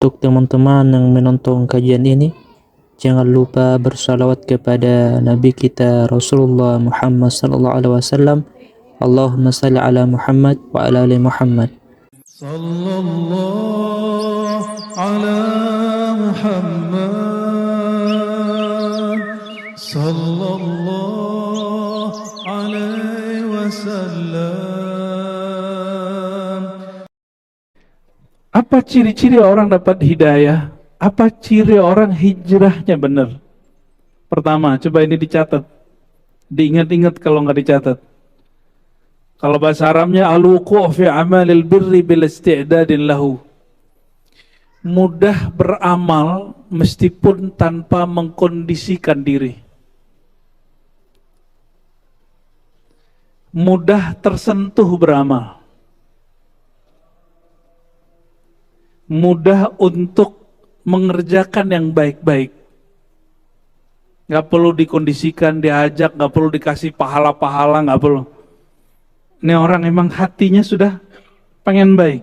Untuk teman-teman yang menonton kajian ini, jangan lupa bersalawat kepada Nabi kita Rasulullah Muhammad sallallahu alaihi wasallam. Allahumma salli ala Muhammad wa ala ali Muhammad. Sallallahu ala Muhammad sallallahu alaihi wasallam. Apa ciri-ciri orang dapat hidayah? Apa ciri orang hijrahnya benar? Pertama, coba ini dicatat. Diingat-ingat kalau nggak dicatat. Kalau bahasa Arabnya al-wuqu' fi amalil birri bil isti'dadin lahu. Mudah beramal meskipun tanpa mengkondisikan diri. Mudah tersentuh beramal. Mudah untuk mengerjakan yang baik-baik. Gak perlu dikondisikan, diajak, gak perlu dikasih pahala-pahala, gak perlu. Ini orang emang hatinya sudah pengen baik.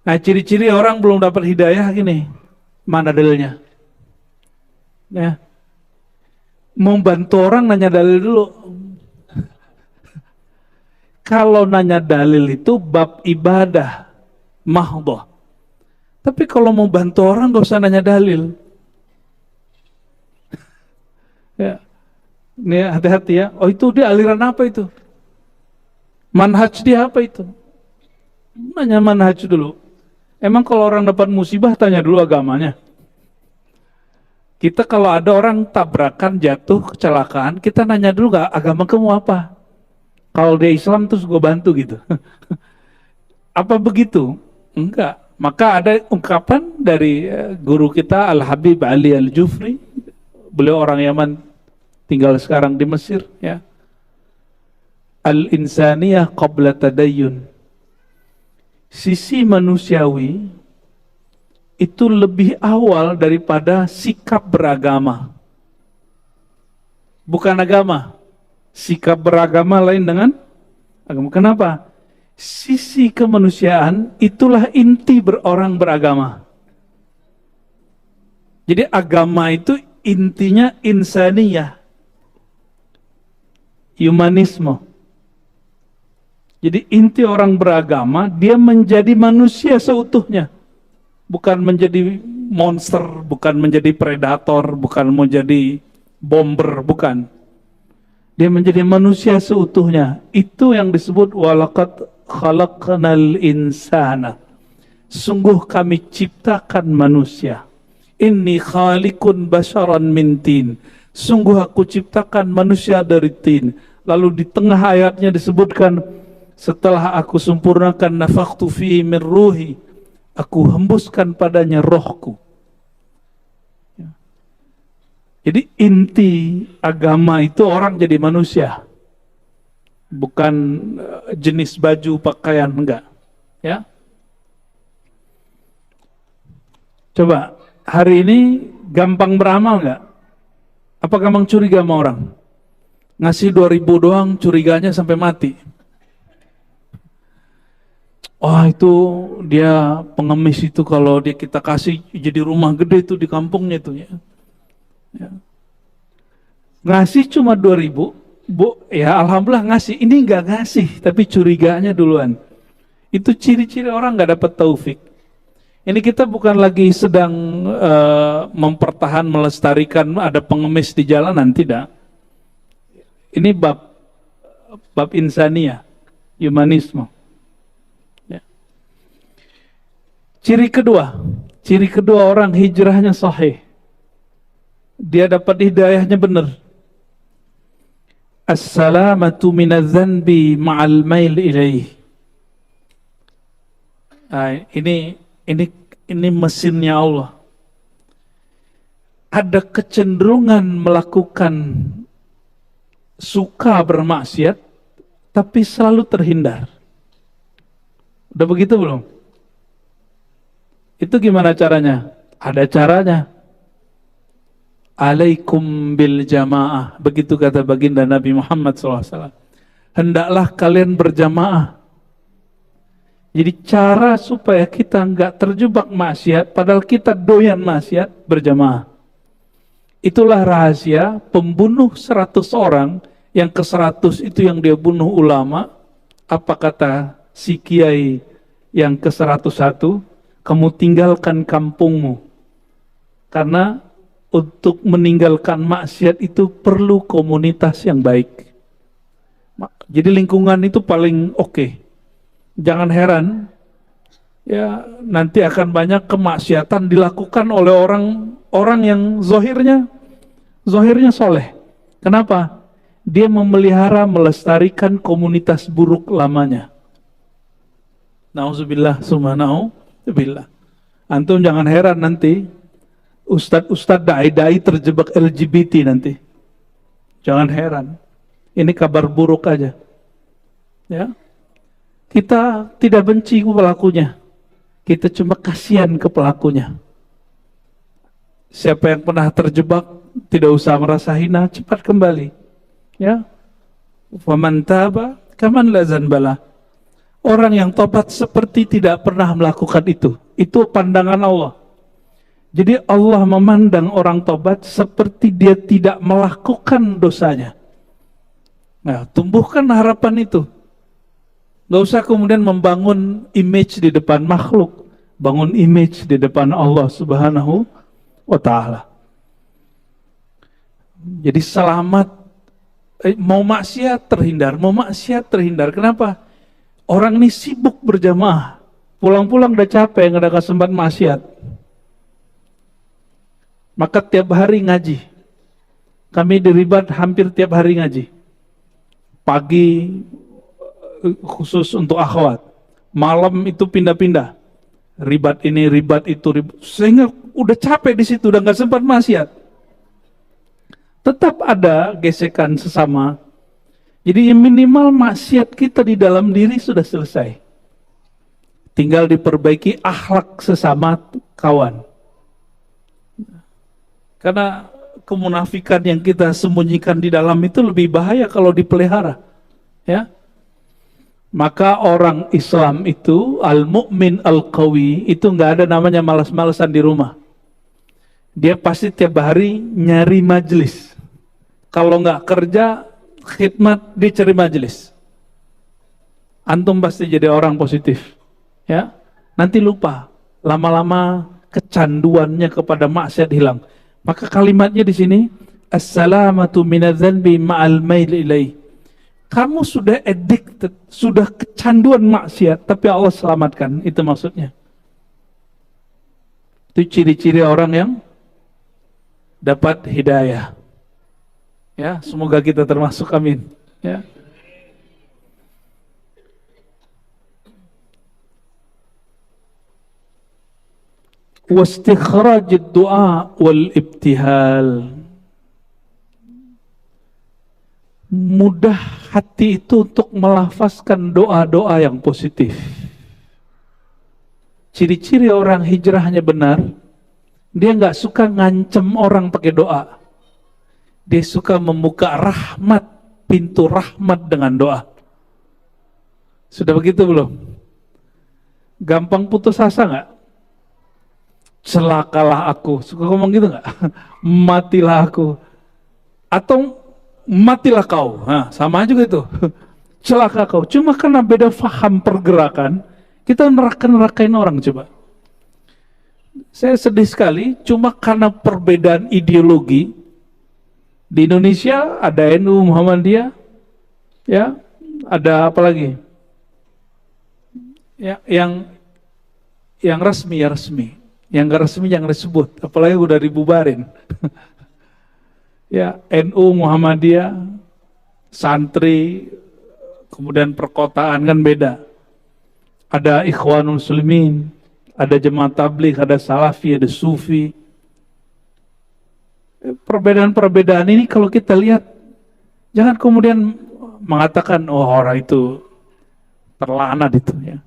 Nah, ciri-ciri orang belum dapat hidayah gini. Mana dalilnya? Ya. Mau bantu orang nanya dalil dulu. Kalau nanya dalil itu bab ibadah mahdhah. Tapi kalau mau bantu orang gak usah nanya dalil. Ya. Ini hati-hati ya. Oh, itu dia aliran apa itu? Manhaj dia apa itu? Nanya manhaj dulu. Emang kalau orang dapat musibah tanya dulu agamanya. Kita kalau ada orang tabrakan, jatuh, kecelakaan, kita nanya dulu gak agama kamu apa? Kalau dia Islam terus gue bantu gitu. Apa begitu? Enggak. Maka ada ungkapan dari guru kita Al-Habib Ali Al-Jufri. Beliau orang Yaman, tinggal sekarang di Mesir, ya. Al-insaniyah qabla tadayyun. Sisi manusiawi itu lebih awal daripada sikap beragama. Bukan agama. Sikap beragama lain dengan agama. Kenapa? Sisi kemanusiaan itulah inti orang beragama. Jadi agama itu intinya insaniyah, humanisme. Jadi inti orang beragama, dia menjadi manusia seutuhnya. Bukan menjadi monster, bukan menjadi predator, bukan menjadi bomber, bukan. Dia menjadi manusia seutuhnya. Itu yang disebut walaqad khalaqnal insana. Sungguh kami ciptakan manusia. Inni khaliqun basharan min tin. Sungguh aku ciptakan manusia dari tin. Lalu di tengah ayatnya disebutkan, setelah aku sempurnakan nafakhtu fihi min ruhi, aku hembuskan padanya rohku. Jadi inti agama itu orang jadi manusia. Bukan jenis baju, pakaian, enggak. Ya. Coba, hari ini gampang beramal enggak? Apa gampang curiga sama orang? Ngasih 2.000 doang, curiganya sampai mati. Oh, itu dia pengemis itu, kalau dia kita kasih jadi rumah gede itu di kampungnya itu ya. Ya. Ngasih cuma 2.000, Bu, ya alhamdulillah ngasih. Ini enggak ngasih, tapi curiganya duluan. Itu ciri-ciri orang enggak dapat taufik. Ini kita bukan lagi sedang mempertahan, melestarikan ada pengemis di jalanan, tidak. Ini bab insaniyah, humanisme. Ya. Ciri kedua orang hijrahnya sahih. Dia dapat hidayahnya benar. As-salamatu minadz-dzanbi ma'al mail ilaih. Ini mesinnya Allah. Ada kecenderungan melakukan suka bermaksiat, tapi selalu terhindar. Udah begitu belum? Itu gimana caranya? Ada caranya. Alaikum bil jamaah. Begitu kata baginda Nabi Muhammad SAW. Hendaklah kalian berjamaah. Jadi cara supaya kita nggak terjebak maksiat, padahal kita doyan maksiat, berjamaah. Itulah rahasia pembunuh 100 orang, yang ke-100 itu yang dia bunuh ulama. Apa kata si kiai yang ke-101? Kamu tinggalkan kampungmu. Karena untuk meninggalkan maksiat itu perlu komunitas yang baik. Jadi lingkungan itu paling oke. Jangan heran, ya nanti akan banyak kemaksiatan dilakukan oleh orang yang zohirnya soleh. Kenapa? Dia memelihara, melestarikan komunitas buruk lamanya. Nauzubillah subhanahubillah. Antum jangan heran nanti ustadz dai-dai terjebak LGBT nanti. Jangan heran. Ini kabar buruk aja. Ya. Kita tidak benci pelakunya. Kita cuma kasihan ke pelakunya. Siapa yang pernah terjebak tidak usah merasa hina, cepat kembali. Ya. Faman taba kaman la zanbala. Orang yang tobat seperti tidak pernah melakukan itu. Itu pandangan Allah. Jadi Allah memandang orang tobat seperti dia tidak melakukan dosanya. Nah, tumbuhkan harapan itu. Gak usah kemudian membangun image di depan makhluk. Bangun image di depan Allah subhanahu wa ta'ala. Jadi selamat. Mau maksiat terhindar. Kenapa? Orang ini sibuk berjamaah. Pulang-pulang udah capek, gak ada kesempatan maksiat. Maka tiap hari ngaji. Kami di Ribat hampir tiap hari ngaji. Pagi khusus untuk akhwat. Malam itu pindah-pindah. Ribat ini, ribat itu, sehingga udah capek di situ, udah nggak sempat maksiat. Tetap ada gesekan sesama. Jadi minimal maksiat kita di dalam diri sudah selesai. Tinggal diperbaiki akhlak sesama kawan. Karena kemunafikan yang kita sembunyikan di dalam itu lebih bahaya kalau dipelihara. Ya. Maka orang Islam itu al-mu'min al-qawi itu nggak ada namanya malas-malasan di rumah. Dia pasti tiap hari nyari majelis. Kalau nggak kerja, khidmat, dia cari majelis. Antum pasti jadi orang positif. Ya, nanti lupa. Lama-lama kecanduannya kepada maksiat hilang. Maka kalimatnya di sini, as-salamatu minadz-dzanbi ma'al mail ilaih. Kamu sudah addicted, sudah kecanduan maksiat, tapi Allah selamatkan. Itu maksudnya. Itu ciri-ciri orang yang dapat hidayah. Ya, semoga kita termasuk, amin. Ya. Wastikhrajid du'a wal ibtihal. Mudah hati itu untuk melafazkan doa-doa yang positif. Ciri-ciri orang hijrahnya benar, dia nggak suka ngancem orang pakai doa. Dia suka membuka rahmat, pintu rahmat dengan doa. Sudah begitu belum? Gampang putus asa nggak? Celakalah aku, suka ngomong gitu nggak? Matilah aku, atau matilah kau, nah, sama juga itu. Celaka kau. Cuma karena beda faham pergerakan, kita neraka-nerakain orang. Coba, saya sedih sekali, cuma karena perbedaan ideologi. Di Indonesia ada NU Muhammadiyah, ya, ada apa lagi? Ya, yang resmi ya resmi. Yang gak resmi jangan disebut, apalagi udah dibubarin. Ya, NU, Muhammadiyah, santri, kemudian perkotaan kan beda. Ada Ikhwanul Muslimin, ada Jemaat Tabligh, ada Salafi, ada Sufi. Perbedaan-perbedaan ini kalau kita lihat, jangan kemudian mengatakan, oh orang itu terlaknat itu ya.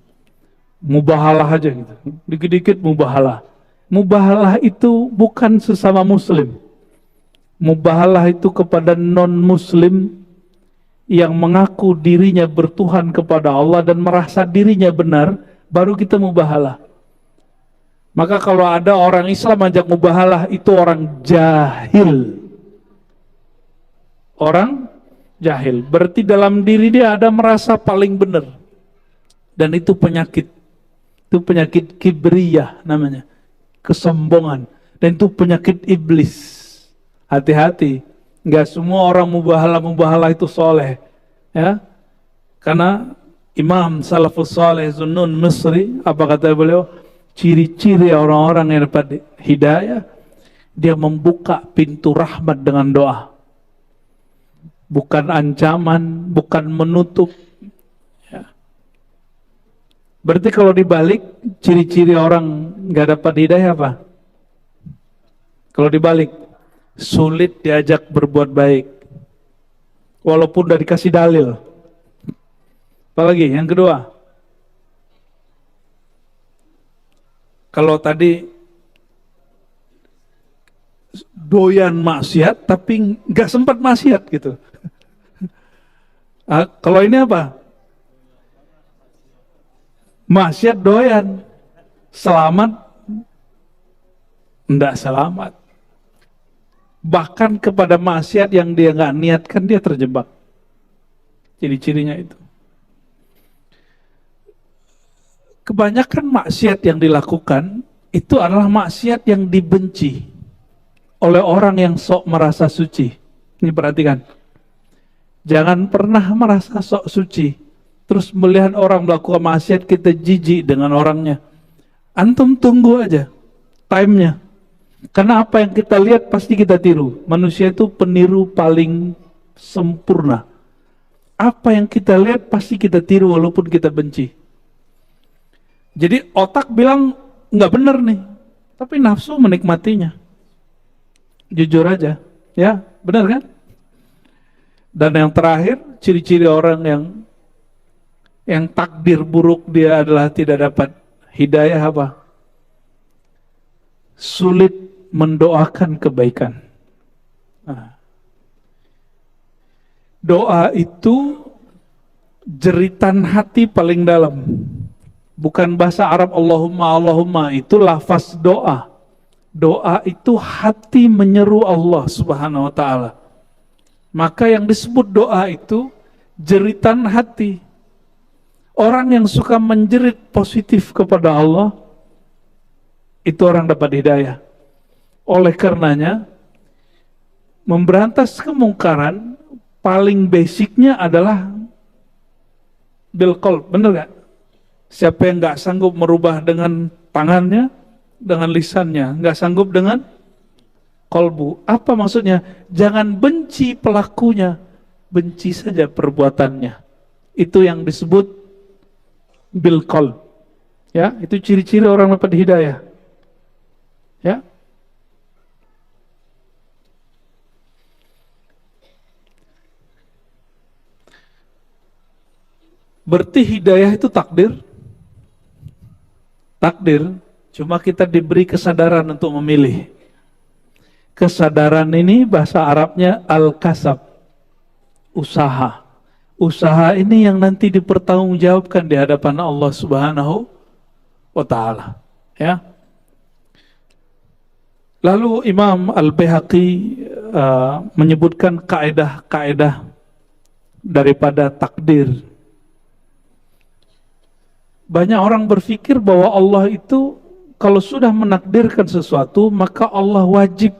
Mubahalah aja gitu, dikit-dikit mubahalah. Mubahalah itu bukan sesama muslim. Mubahalah itu kepada non-muslim yang mengaku dirinya bertuhan kepada Allah dan merasa dirinya benar, baru kita mubahalah. Maka kalau ada orang Islam ajak mubahalah, itu orang jahil. Orang jahil. Berarti dalam diri dia ada merasa paling benar. Dan itu penyakit. Itu penyakit kibriyah namanya. Kesombongan. Dan itu penyakit iblis. Hati-hati. Enggak semua orang mubahalah itu soleh. Ya. Karena Imam Salafus Saleh Zunnun Misri, apa kata beliau? Ciri-ciri orang-orang yang dapat hidayah, dia membuka pintu rahmat dengan doa. Bukan ancaman, bukan menutup. Ya. Berarti kalau dibalik, ciri-ciri orang nggak dapat hidayah apa? Kalau dibalik, sulit diajak berbuat baik. Walaupun udah dikasih dalil. Apalagi yang kedua, kalau tadi doyan maksiat tapi nggak sempat maksiat gitu. Kalau ini apa? Maksiat doyan, selamat enggak selamat. Bahkan kepada maksiat yang dia nggak niatkan dia terjebak. Ciri-cirinya itu. Kebanyakan maksiat yang dilakukan itu adalah maksiat yang dibenci oleh orang yang sok merasa suci. Ini perhatikan. Jangan pernah merasa sok suci. Terus melihat orang melakukan maksiat, kita jijik dengan orangnya. Antum tunggu aja time-nya. Karena apa yang kita lihat pasti kita tiru. Manusia itu peniru paling sempurna. Apa yang kita lihat pasti kita tiru walaupun kita benci. Jadi otak bilang nggak benar nih, tapi nafsu menikmatinya. Jujur aja, ya benar kan? Dan yang terakhir, ciri-ciri orang yang takdir buruk dia adalah tidak dapat hidayah apa? Sulit mendoakan kebaikan. Nah, doa itu jeritan hati paling dalam. Bukan bahasa Arab Allahumma, Allahumma, itu lafaz doa. Doa itu hati menyeru Allah Subhanahu wa ta'ala. Maka yang disebut doa itu jeritan hati. Orang yang suka menjerit positif kepada Allah, itu orang dapat hidayah. Oleh karenanya, memberantas kemungkaran paling basicnya adalah bil qalb, benar gak? Siapa yang nggak sanggup merubah dengan tangannya, dengan lisannya, nggak sanggup dengan kolbu. Apa maksudnya? Jangan benci pelakunya, benci saja perbuatannya. Itu yang disebut bil qalb. Ya, itu ciri-ciri orang dapat hidayah. Ya. Berarti hidayah itu takdir. Takdir, cuma kita diberi kesadaran untuk memilih. Kesadaran ini bahasa Arabnya al-kasab, usaha. Usaha ini yang nanti dipertanggungjawabkan di hadapan Allah Subhanahu wa ta'ala. Ya. Lalu Imam Al-Baihaqi menyebutkan kaedah-kaedah daripada takdir. Banyak orang berpikir bahwa Allah itu kalau sudah menakdirkan sesuatu, maka Allah wajib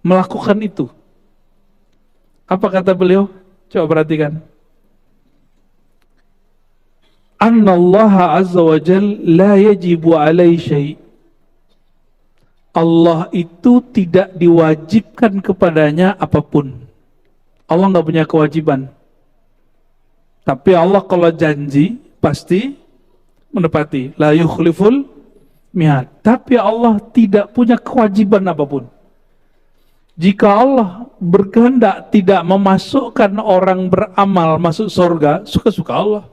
melakukan itu. Apa kata beliau? Coba perhatikan. Annallaha azza wa jal la yajibu alai syai'. Allah itu tidak diwajibkan kepadanya apapun. Allah nggak punya kewajiban. Tapi Allah kalau janji pasti menepati. La yukhliful mi'ad. Tapi Allah tidak punya kewajiban apapun. Jika Allah berkehendak tidak memasukkan orang beramal masuk surga, suka-suka Allah.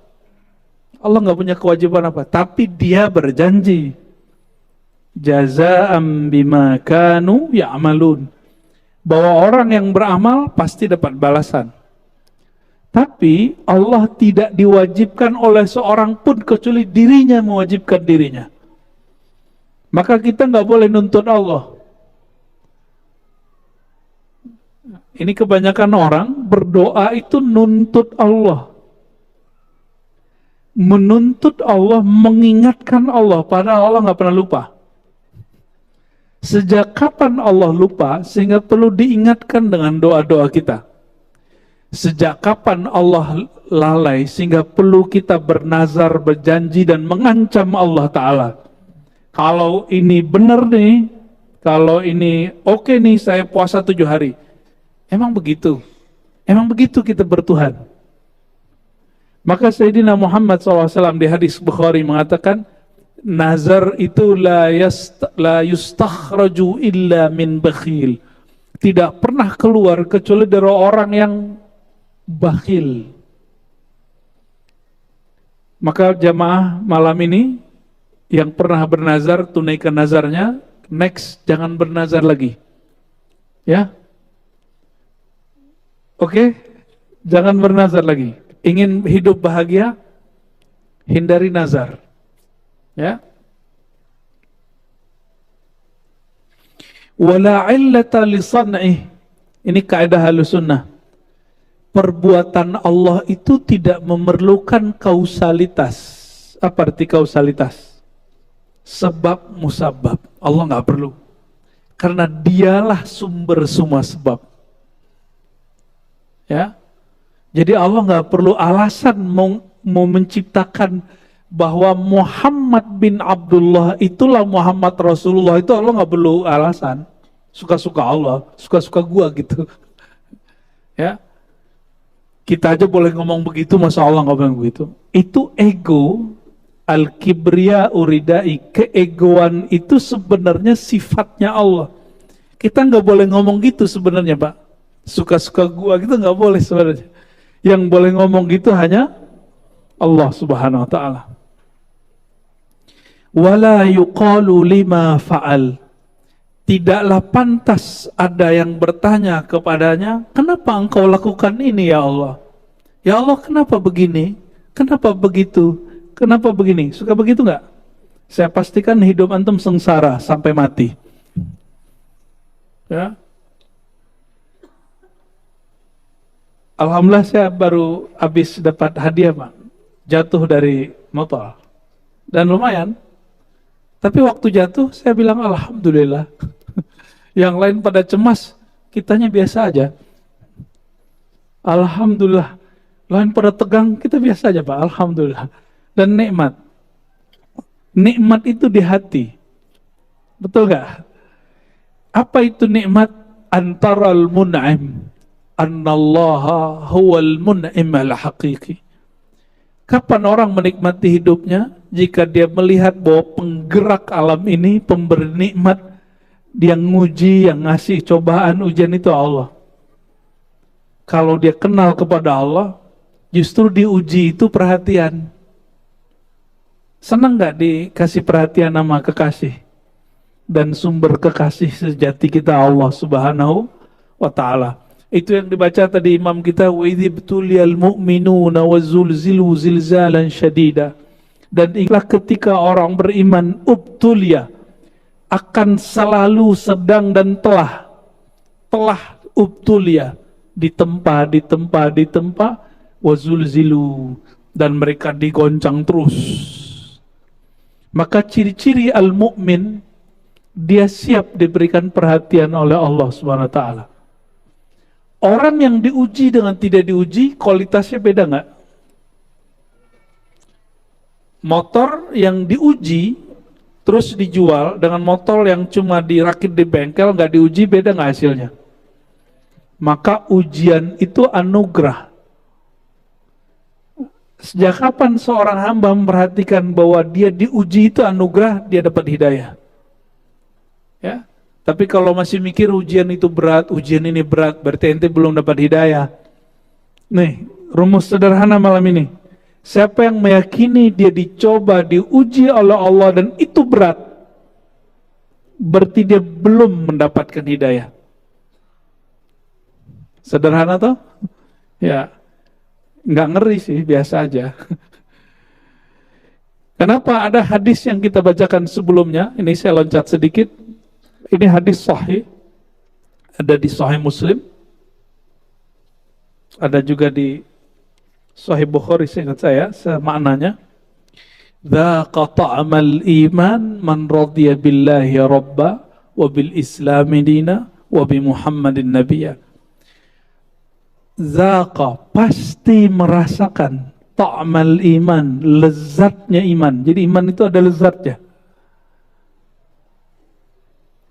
Allah nggak punya kewajiban apa. Tapi dia berjanji. Jazaa'an bima kanu ya'malun. Bahwa orang yang beramal pasti dapat balasan. Tapi Allah tidak diwajibkan oleh seorang pun kecuali dirinya mewajibkan dirinya. Maka kita nggak boleh nuntut Allah. Ini kebanyakan orang berdoa itu nuntut Allah. Menuntut Allah, mengingatkan Allah, padahal Allah nggak pernah lupa. Sejak kapan Allah lupa sehingga perlu diingatkan dengan doa-doa kita? Sejak kapan Allah lalai sehingga perlu kita bernazar, berjanji dan mengancam Allah Ta'ala? Kalau ini benar nih, kalau ini oke nih, saya puasa 7 hari. Emang begitu? Emang begitu kita bertuhan? Maka Sayyidina Muhammad SAW di hadis Bukhari mengatakan, nazar itu la yustakhraju illa min bakhil. Tidak pernah keluar kecuali dari orang yang bakhil. Maka jamaah malam ini yang pernah bernazar, tunaikan nazarnya. Next, jangan bernazar lagi. Ya. Oke? Jangan bernazar lagi. Ingin hidup bahagia, hindari nazar. Ya. Wala illata li san'ih. Ini kaidah Ahlussunnah. Perbuatan Allah itu tidak memerlukan kausalitas. Apa arti kausalitas? Sebab musabab. Allah nggak perlu. Karena dialah sumber semua sebab. Ya. Jadi Allah nggak perlu alasan mau menciptakan bahwa Muhammad bin Abdullah itulah Muhammad Rasulullah, itu Allah nggak perlu alasan. Suka-suka Allah, suka-suka gua gitu. Ya. Kita aja boleh ngomong begitu, masa Allah nggak boleh begitu? Itu ego, al-kibriya uridai, keegoan itu sebenarnya sifatnya Allah. Kita nggak boleh ngomong gitu sebenarnya, Pak. Suka-suka gua gitu nggak boleh sebenarnya. Yang boleh ngomong gitu hanya Allah Subhanahu wa Ta'ala. Wala yuqalu lima fa'al. Tidaklah pantas ada yang bertanya kepadanya, kenapa engkau lakukan ini ya Allah? Ya Allah, kenapa begini? Kenapa begitu? Kenapa begini? Suka begitu nggak? Saya pastikan hidup antum sengsara sampai mati. Ya. Alhamdulillah saya baru habis dapat hadiah, Pak. Jatuh dari motor. Dan lumayan. Tapi waktu jatuh saya bilang alhamdulillah. Yang lain pada cemas, kitanya biasa aja. Alhamdulillah. Lain pada tegang, kita biasa aja, Pak. Alhamdulillah. Dan nikmat. Nikmat itu di hati. Betul gak? Apa itu nikmat? Antaral mun'im. Annallaha huwal mun'im al-haqiqi. Kapan orang menikmati hidupnya? Jika dia melihat bahwa penggerak alam ini, pemberi nikmat, dia nguji, yang ngasih cobaan, ujian itu Allah. Kalau dia kenal kepada Allah, justru diuji itu perhatian. Senang gak dikasih perhatian sama kekasih? Dan sumber kekasih sejati kita Allah Subhanahu wa Ta'ala. Itu yang dibaca tadi imam kita, wa idzibtuliyal mu'minuna wazulzilu zilzalan syadida. Dan inilah ketika orang beriman ubtulia, akan selalu sedang dan telah ubtulia, ditempa wazulzilu, dan mereka digoncang terus. Maka ciri-ciri al-mu'min, dia siap diberikan perhatian oleh Allah Subhanahu wa Ta'ala. Orang yang diuji dengan tidak diuji, kualitasnya beda nggak? Motor yang diuji terus dijual dengan motor yang cuma dirakit di bengkel, nggak diuji, beda nggak hasilnya? Maka ujian itu anugerah. Sejak kapan seorang hamba memperhatikan bahwa dia diuji itu anugerah, dia dapat hidayah? Ya. Tapi kalau masih mikir ujian itu berat, ujian ini berat, berarti ente belum dapat hidayah. Nih, rumus sederhana malam ini. Siapa yang meyakini dia dicoba, diuji oleh Allah dan itu berat, berarti dia belum mendapatkan hidayah. Sederhana toh? Ya. Nggak ngeri sih, biasa aja. Kenapa? Ada hadis yang kita bacakan sebelumnya, ini saya loncat sedikit. Ini hadis sahih, ada di Sahih Muslim, ada juga di Sahih Bukhari, seingat saya, semaknanya. Dzaqa ta'mal iman man radiya billahi rabba wa bil islami dina wa bi Muhammadin nabiyya. Dzaqa, pasti merasakan, ta'mal iman, lezatnya iman. Jadi iman itu ada lezatnya.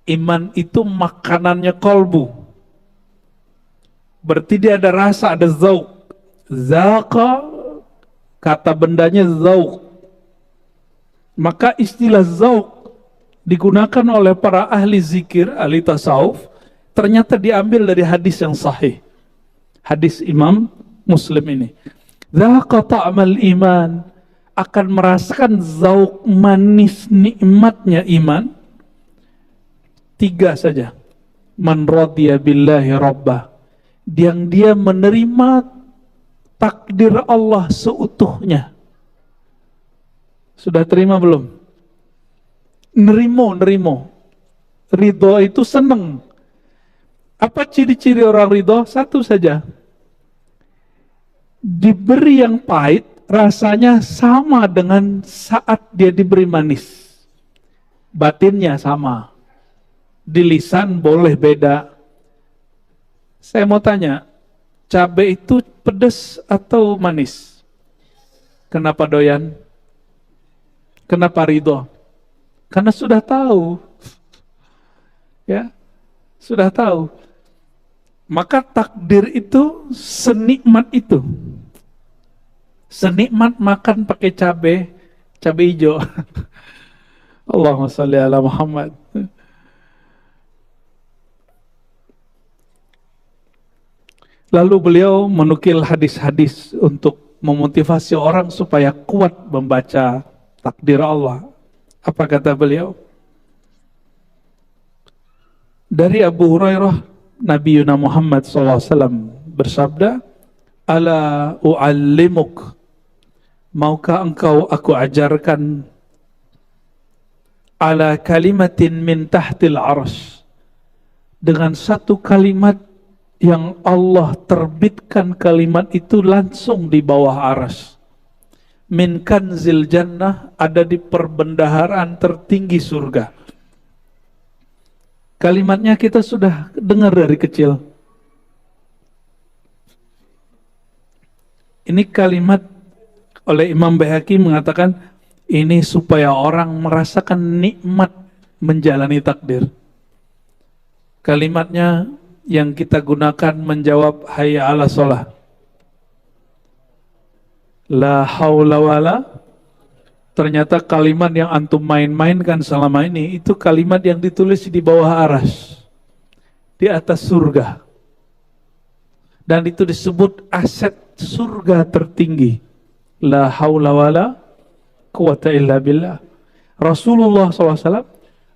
Iman itu makanannya kolbu. Berarti dia ada rasa, ada zauk. Zaqa, kata bendanya zauk. Maka istilah zauk digunakan oleh para ahli zikir, ahli tasawuf, ternyata diambil dari hadis yang sahih. Hadis Imam Muslim ini. Zaqa ta'mal iman, akan merasakan zauk manis nikmatnya iman. 3 saja. Man radiya billahi rabbah, yang dia menerima takdir Allah seutuhnya. Sudah terima belum? Nerimo. Ridho itu senang. Apa ciri-ciri orang ridho? 1 saja. Diberi yang pahit, rasanya sama dengan saat dia diberi manis. Batinnya sama. Di lisan boleh beda. Saya mau tanya, cabai itu pedas atau manis? Kenapa doyan? Kenapa ridho? Karena sudah tahu. Ya, sudah tahu. Maka takdir itu senikmat itu. Senikmat makan pakai cabai hijau. Allahumma sholli ala Muhammad. Lalu beliau menukil hadis-hadis untuk memotivasi orang supaya kuat membaca takdir Allah. Apa kata beliau? Dari Abu Hurairah, Nabi Muhammad SAW bersabda, Ala u'allimuk, maukah engkau aku ajarkan, ala kalimatin min tahtil arsy, dengan satu kalimat yang Allah terbitkan kalimat itu langsung di bawah arsy. Min kanzil jannah, ada di perbendaharaan tertinggi surga. Kalimatnya kita sudah dengar dari kecil. Ini kalimat oleh Imam Baihaqi mengatakan, ini supaya orang merasakan nikmat menjalani takdir. Kalimatnya yang kita gunakan menjawab hayya ala sholah. La haula wala. Ternyata kalimat yang antum main-mainkan selama ini, itu kalimat yang ditulis di bawah arsy, di atas surga. Dan itu disebut aset surga tertinggi. La haula wala quwata illa billah. Rasulullah SAW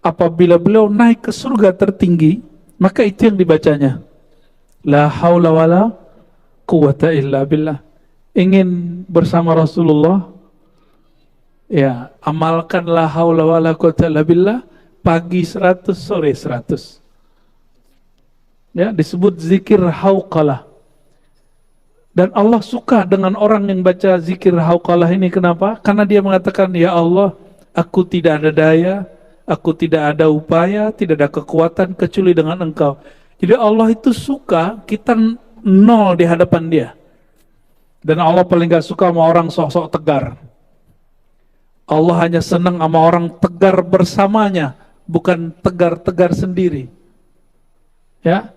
apabila beliau naik ke surga tertinggi, maka itu yang dibacanya. La haula wala quwata illa billah. Ingin bersama Rasulullah? Ya, amalkan la haula wala quwata illa billah, pagi 100, sore 100. Ya, disebut zikir hauqalah. Dan Allah suka dengan orang yang baca zikir hauqalah ini. Kenapa? Karena dia mengatakan, ya Allah, aku tidak ada daya, aku tidak ada upaya, tidak ada kekuatan kecuali dengan Engkau. Jadi Allah itu suka kita nol di hadapan dia. Dan Allah paling gak suka sama orang sok-sok tegar. Allah hanya senang sama orang tegar bersamanya, bukan tegar-tegar sendiri. Ya.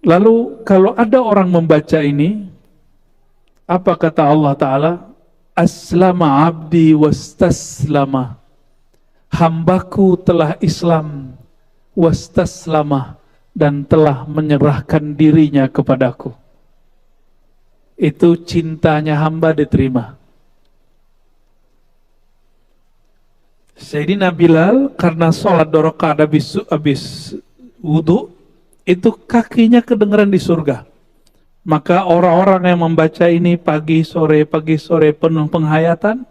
Lalu kalau ada orang membaca ini, apa kata Allah Ta'ala? Aslama abdi wastaslama. Hambaku telah Islam, wastaslama, dan telah menyerahkan dirinya kepadaku. Itu cintanya hamba diterima. Sayyidina Bilal karena sholat 2 rakaat habis wudu, itu kakinya kedengeran di surga. Maka orang-orang yang membaca ini pagi sore penuh penghayatan,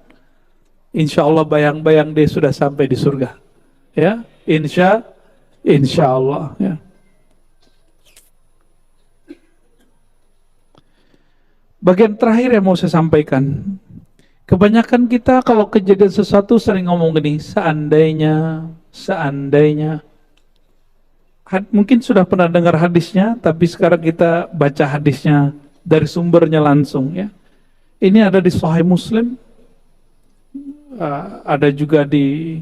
insya Allah bayang-bayang dia sudah sampai di surga. Ya, insya Allah. Ya. Bagian terakhir yang mau saya sampaikan, kebanyakan kita kalau kejadian sesuatu sering ngomong gini, seandainya. Mungkin sudah pernah dengar hadisnya, tapi sekarang kita baca hadisnya dari sumbernya langsung ya. Ini ada di Sahih Muslim, ada juga di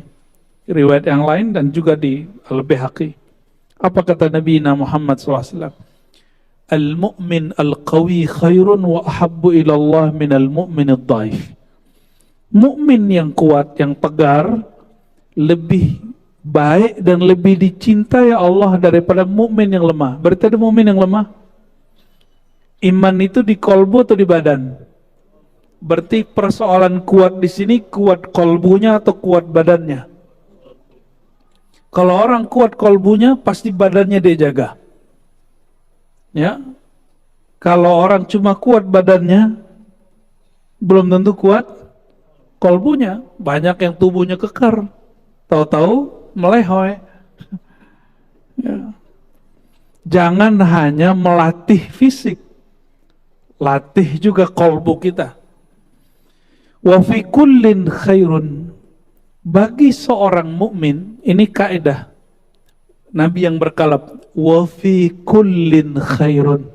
riwayat yang lain dan juga di Al-Baihaqi. Apa kata Nabi Muhammad SAW? Al-mu'min al-qawi khairun wa ahabbu ilallah min al-mu'min al-dhaif. Mu'min yang kuat, yang tegar, lebih baik dan lebih dicintai Allah daripada mukmin yang lemah. Berarti ada mukmin yang lemah. Iman itu di kolbu atau di badan? Berarti persoalan kuat di sini kuat kolbunya atau kuat badannya? Kalau orang kuat kolbunya, pasti badannya dia jaga. Ya. Kalau orang cuma kuat badannya, belum tentu kuat kolbunya. Banyak yang tubuhnya kekar, tahu-tahu melehoi. Ya. Jangan hanya melatih fisik, latih juga kolbu kita. Wa fi kullin khairun. Bagi seorang mukmin, ini kaidah Nabi yang berkalab, wa fi kullin khairun.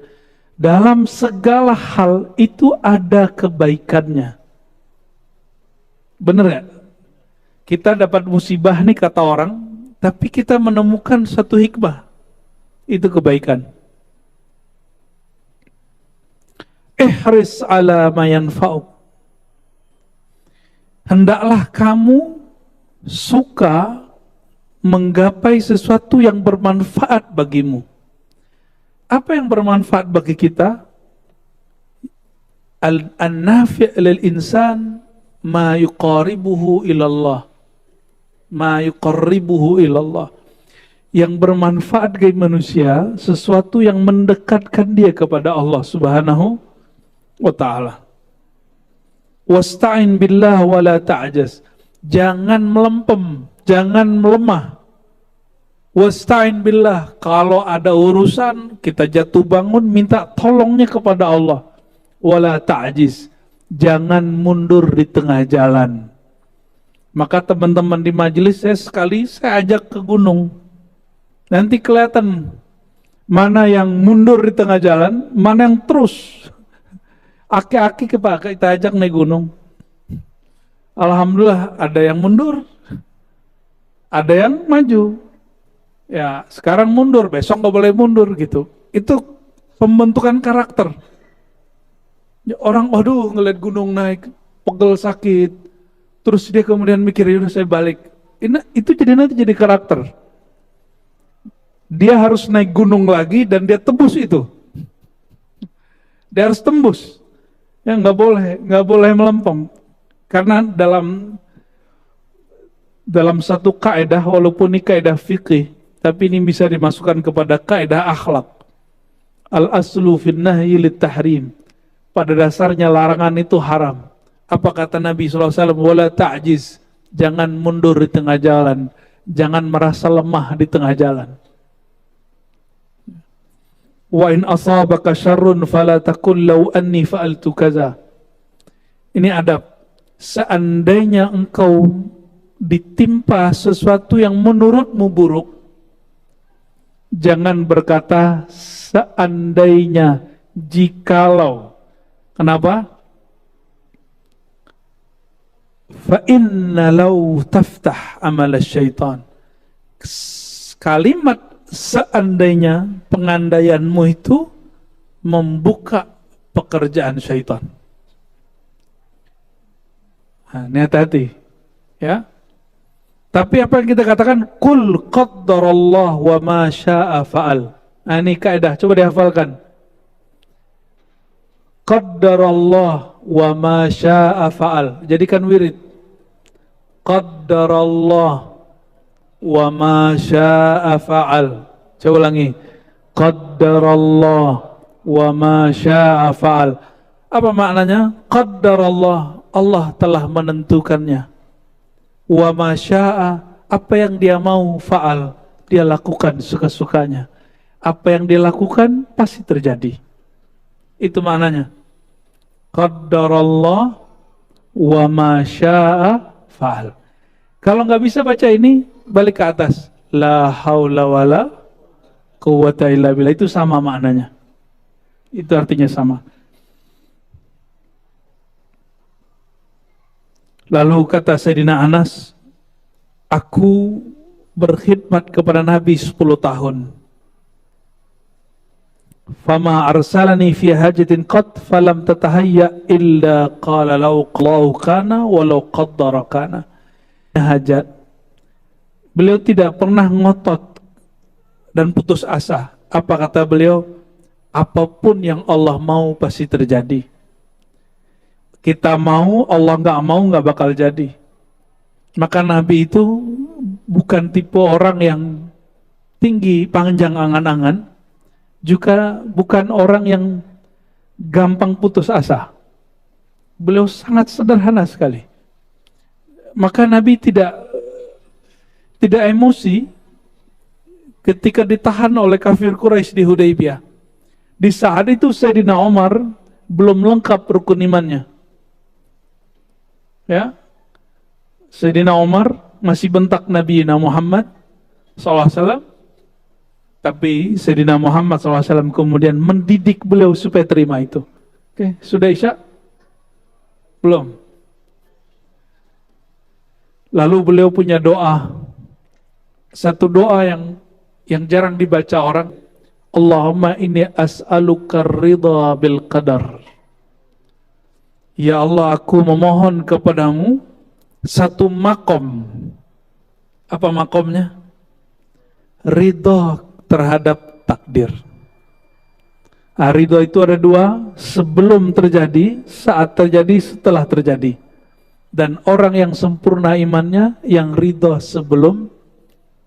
Dalam segala hal itu ada kebaikannya. Benar gak? Kita dapat musibah nih kata orang, tapi kita menemukan satu hikmah. Itu kebaikan. Ihris ala ma yanfa'uk. Hendaklah kamu suka menggapai sesuatu yang bermanfaat bagimu. Apa yang bermanfaat bagi kita? An-nafi' lil insan ma yuqaribuhu ilallah. Ma yuqarribuhu ilallah. Yang bermanfaat bagi manusia, sesuatu yang mendekatkan dia kepada Allah Subhanahu wa ta'ala. Wasta'in billah wa la ta'jaz. Jangan melempem, jangan melemah. Wasta'in billah, kalau ada urusan kita jatuh bangun minta tolongnya kepada Allah. Wa la ta'jiz. Jangan mundur di tengah jalan. Maka teman-teman di majelis saya ajak ke gunung. Nanti kelihatan mana yang mundur di tengah jalan, mana yang terus. Aki-aki kita ajak naik gunung. Alhamdulillah ada yang mundur, ada yang maju. Ya sekarang mundur, besok nggak boleh mundur gitu. Itu pembentukan karakter. Ya, orang waduh ngeliat gunung naik, pegel sakit. Terus dia kemudian mikir, yaudah saya balik. Itu nanti jadi karakter. Dia harus naik gunung lagi dan dia tembus itu. Dia harus tembus. Ya nggak boleh melempem. Karena dalam satu kaidah, walaupun ini kaidah fikih, tapi ini bisa dimasukkan kepada kaidah akhlak. Al-aslu fin nahyi lit tahrim. Pada dasarnya larangan itu haram. Apa kata Nabi SAW? Wala ta'jiz. Jangan mundur di tengah jalan. Jangan merasa lemah di tengah jalan. Wa in asabaka syarrun fala taqul law anni fa'altu kaza. Ini adab. Seandainya engkau ditimpa sesuatu yang menurutmu buruk, jangan berkata seandainya, jikalau. Kenapa? Fa inna law taftah amal syaitan. Kalimat seandainya, pengandaianmu itu membuka pekerjaan syaitan. Nah, ini hati-hati ya. Tapi apa yang kita katakan, kul qaddarallah wa ma syaa fa'al. Nah, ini kaidah, coba dihafalkan. Qaddarallah wa ma syaa fa'al. Jadikan wirid. Qaddarallah wa ma syaa fa'al. Coba ulangi. Qaddarallah wa ma syaa fa'al. Apa maknanya? Qaddarallah, Allah telah menentukannya. Wa ma syaa, apa yang dia mau fa'al, dia lakukan suka-sukanya. Apa yang dia lakukan pasti terjadi. Itu maknanya. Qaddarallah wa ma syaa fa'al. Kalau nggak bisa baca ini, balik ke atas. La haula wala quwwata illa billah. Itu sama maknanya. Itu artinya sama. Lalu kata Sayyidina Anas, aku berkhidmat kepada Nabi 10 tahun. Fama arsalani fi hajatin qat falam tatahayya illa qala law qallahu kana walau qaddara kana. Hajat, beliau tidak pernah ngotot dan putus asa. Apa kata beliau? Apapun yang Allah mau pasti terjadi. Kita mau, Allah nggak bakal jadi. Maka Nabi itu bukan tipe orang yang tinggi, panjang angan-angan, juga bukan orang yang gampang putus asa. Beliau sangat sederhana sekali. Maka Nabi tidak emosi ketika ditahan oleh kafir Quraisy di Hudaybiyah. Di saat itu Sayyidina Umar belum lengkap rukun imannya. Ya, Sayyidina Umar masih bentak Nabi Muhammad SAW, tapi Sayyidina Muhammad SAW kemudian mendidik beliau supaya terima itu. Oke, sudah Isya? Belum. Lalu beliau punya doa, satu doa yang jarang dibaca orang. Allahumma inni as'aluka ridha bil qadar. Ya Allah, aku memohon kepadamu satu makom. Apa makomnya? Ridha terhadap takdir. Ridha itu ada dua, sebelum terjadi, saat terjadi, setelah terjadi. Dan orang yang sempurna imannya, yang ridha sebelum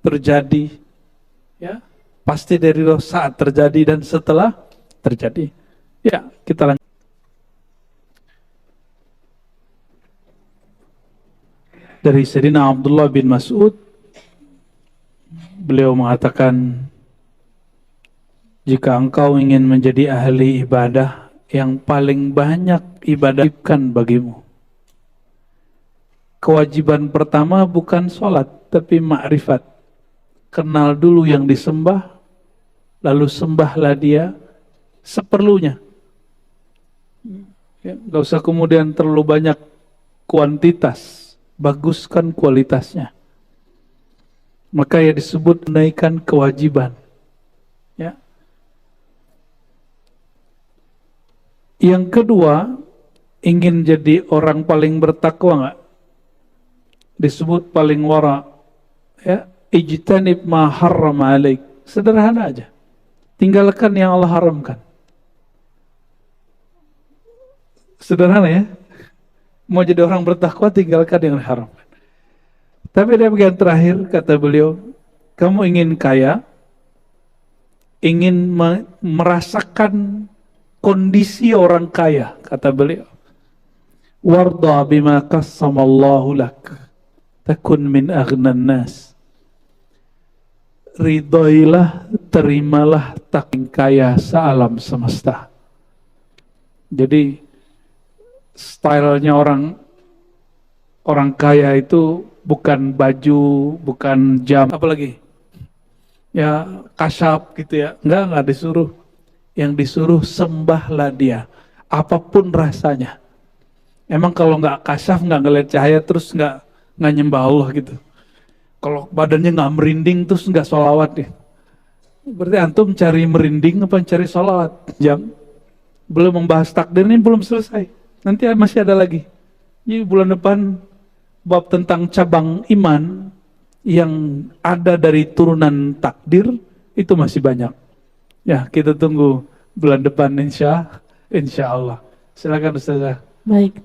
terjadi, ya, pasti dari ridha saat terjadi dan setelah terjadi. Ya, kita lanjut. Dari Sayyidina Abdullah bin Mas'ud, beliau mengatakan, jika engkau ingin menjadi ahli ibadah, yang paling banyak ibadahkan bagimu. Kewajiban pertama bukan sholat, tapi ma'rifat. Kenal dulu yang disembah, lalu sembahlah dia seperlunya. Ya, gak usah kemudian terlalu banyak kuantitas, baguskan kualitasnya. Maka ya disebut menaikkan kewajiban. Ya. Yang kedua, ingin jadi orang paling bertakwa nggak? Disebut paling wara, ya, ijtanib ma harrama alaik. Sederhana aja, tinggalkan yang Allah haramkan. Sederhana ya, mau jadi orang bertakwa tinggalkan yang diharamkan. Tapi ada bagian terakhir, kata beliau, kamu ingin kaya, ingin merasakan kondisi orang kaya, kata beliau, warda bima qassamallahu lak takun min aghnan nas. Ridhoilah, terimalah taking kaya sealam semesta. Jadi stylenya orang kaya itu bukan baju, bukan jam, apalagi ya kasyaf gitu ya. Enggak disuruh. Yang disuruh sembahlah dia, apapun rasanya. Emang kalau nggak kasyaf, nggak ngeliat cahaya, terus nggak nyembah Allah gitu. Kalau badannya nggak merinding, terus nggak sholawat deh. Berarti antum cari merinding apa cari sholawat? Jam. Belum membahas takdir ini belum selesai. Nanti masih ada lagi. Jadi bulan depan bab tentang cabang iman yang ada dari turunan takdir itu masih banyak. Ya, kita tunggu bulan depan insya Allah. Silakan Ustazah. Baik.